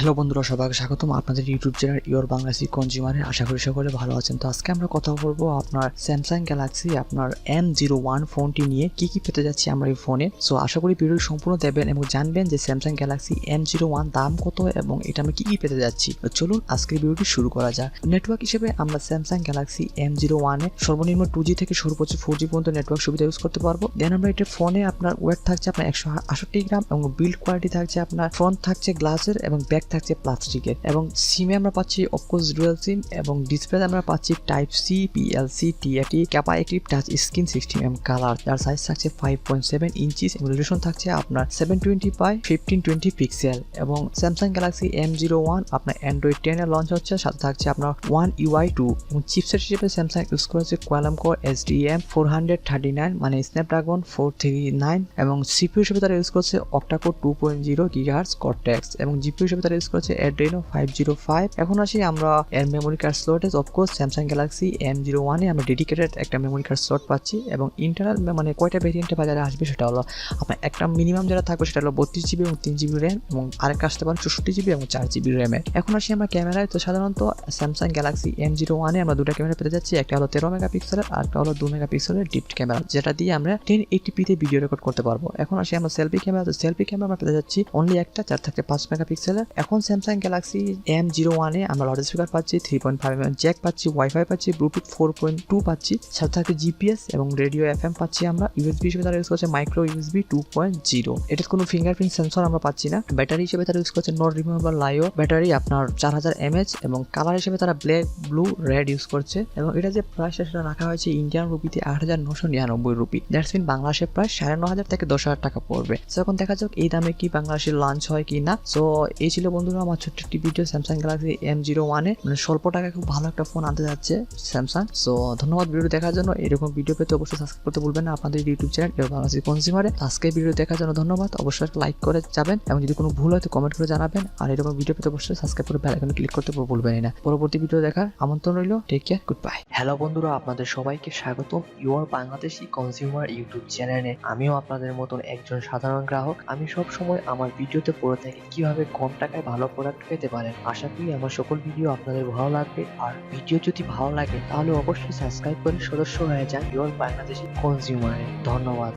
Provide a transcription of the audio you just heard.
Hello বন্ধুরা, সবাইকে স্বাগতম আপনাদের ইউটিউব চ্যানেল ইওর বাংলাদেশি কনজিউমারে। আশা করি সকলে ভালো আছেন। তো আজকে আমরা কথা বলবো আপনার স্যামসাং গ্যালাক্সি আপনার M01 ফোনটি নিয়ে কি পেতে যাচ্ছি আমরা এই ফোনে। সো আশা করি ভিডিওটি সম্পূর্ণ দেখবেন এবং জানবেন যে স্যামসাং গ্যালাক্সি M01 দাম কত এবং এটা আমরা কি পেতে যাচ্ছি। তো চলুন আজকের ভিডিওটি শুরু করা যাক। নেটওয়ার্ক হিসেবে আমরা স্যামসাং গ্যালাক্সি M01 এ সর্বনিম্ন 2G থেকে সর্বোচ্চ 4G পর্যন্ত নেটওয়ার্ক সুবিধা ইউজ করতে পারবো। দেন আমরা এটা ফোনে আপনার ওয়েট থাকছে আপনার 168 গ্রাম এবং বিল্ড কোয়ালিটি থাকছে আপনার ফ্রন্ট থাকছে গ্লাসের এবং ব্যাক থাকছে প্লাস্টিকের, এবং সিমে আমরা পাচ্ছি অফকোর্স ডুয়াল সিম, এবং ডিসপ্লে আমরা পাচ্ছি type C PLC TAT capacitive touch screen 16mm colour, যার সাইজ থাকছে 5.7 ইঞ্চিস এবং রেজোলিউশন থাকছে আপনার 720x1520 পিক্সেল। এবং স্যামসাং গ্যালাক্সি M01 আপনার অ্যান্ড্রয়েড 10 এ লঞ্চ হচ্ছে, সাথে থাকছে আপনার One UI 2 এবং চিপসেট হিসেবে স্যামসাং ইউজ করেছে কোয়ালকম কোর SDM 439 মানে স্ন্যাপড্রাগন 439, এবং সিপিইউ হিসেবে তারা ইউজ করছে অক্টা কোর 2.0 GHz কর্টেক্স, এবং জিপিইউ হিসেবে তারা ইউজ করেছে Adreno 505। এখন আসি আমরা এর মেমোরি কার্ড স্লটেজ। অফকোর্স স্যামসাং গ্যালাক্সি M01 এ আমরা ডেডিকেটেড একটা মেমোরি কার্ড স্লট পাচ্ছি, এবং ইন্টারনাল মানে কয়টা ভেরিয়েন্টে বাজারে আসবে সেটা হলো আপনার একটা মিনিমাম যেটা থাকবে সেটা হলো 32GB এবং 3GB র্যাম, এবং আরেকটা আসতে পারে 64GB এবং 4GB র্যামে। এখন আসি আমরা ক্যামেরায়। তো সাধারণত স্যামসাং গ্যালাক্সি M01 এ আমরা দুটো ক্যামেরা পেতে যাচ্ছি, একটা হলো 13 মেগাপিক্সেলের আর একটা হলো 2 মেগাপিক্সেলের ডিপ ক্যামেরা, যেটা দিয়ে আমরা 1080p তে ভিডিও রেকর্ড করতে পারবো। এখন আসি আমরা সেলফি ক্যামেরা। তো সেলফি ক্যামেরা আমরা পেতে যাচ্ছি অনলি একটা, যার থাকছে 5 মেগাপিক্সেলের। এখন স্যামসাং গ্যালাক্সি M01 এ আমরা লাউড স্পিকার পাচ্ছি, 3.5mm জ্যাক পাচ্ছি, ওয়াইফাই পাচ্ছি, ব্লুটুথ 4.2 পাচ্ছি, সাথে থাকছে জিপিএস এবং রেডিও FM পাচ্ছি আমরা। ইউএসবি হিসেবে তারা ইউজ করছে মাইক্রো ইউএসবি 2.0। এটার কোনো ফিঙ্গারপ্রিন্ট সেন্সর আমরা পাচ্ছি না। ব্যাটারি হিসেবে তারা ইউজ করছে নট রিমুভেবল লাইও ব্যাটারি আপনার 4000 mAh, এবং কালার হিসেবে তারা ব্ল্যাক ব্লু রেড ইউজ করছে, এবং এটা যে প্রাইসটা সেটা রাখা হয়েছে ইন্ডিয়ান রুপিতে 8,999 রুপি। দ্যাটস মিন বাংলাদেশের প্রায় 9,500 থেকে 10,000 টাকা পড়বে। সো এখন দেখা যাক এই দামে কি বাংলাদেশের লঞ্চ হয় কি না। সো এই ছিল বন্ধুরা আমার ছোট্ট একটি ভিডিও স্যামসাং গ্যালাক্সি M01 এ, মানে স্বল্প টাকায় খুব ভালো একটা ফোন আনতে যাচ্ছে স্যামসাং। সো ধন্যবাদ ভিডিও দেখার জন্য। এরকম ভিডিও পেতে অবশ্যই সাবস্ক্রাইব করতে ভুলবেন না আপনাদের ইউটিউব চ্যানেল বাংলাদেশি কনজিউমারে। আজকে ভিডিও দেখার জন্য ধন্যবাদ। অবশ্যই লাইক করে যাবেন, এবং যদি কোনো ভুল হয় তো কমেন্ট করে জানাবেন। আর এরকম ভিডিও পেতে অবশ্যই সাবস্ক্রাইব করে বেল আইকনে ক্লিক করতে ভুলবেন না। পরবর্তী ভিডিও দেখার আমন্ত্রণ রইল। Take care, good bye. Hello বন্ধুরা, আপনাদের সবাইকে স্বাগতম ইওর বাংলাদেশি কনজিউমার ইউটিউব চ্যানেলে। আমিও আপনাদের মতন একজন সাধারণ গ্রাহক। আমি সব সময় আমার ভিডিওতে পড়ে থাকি কিভাবে কম টাকায় ভালো প্রোডাক্ট পেতে পারেন। আশা করি আমার সকল ভিডিও আপনাদের ভালো লাগবে। আর ভিডিও যদি ভালো লাগে তাহলে অবশ্যই সাবস্ক্রাইব করে সদস্য হয়ে যান ইওর বাংলাদেশি কনজিউমারে। ধন্যবাদ।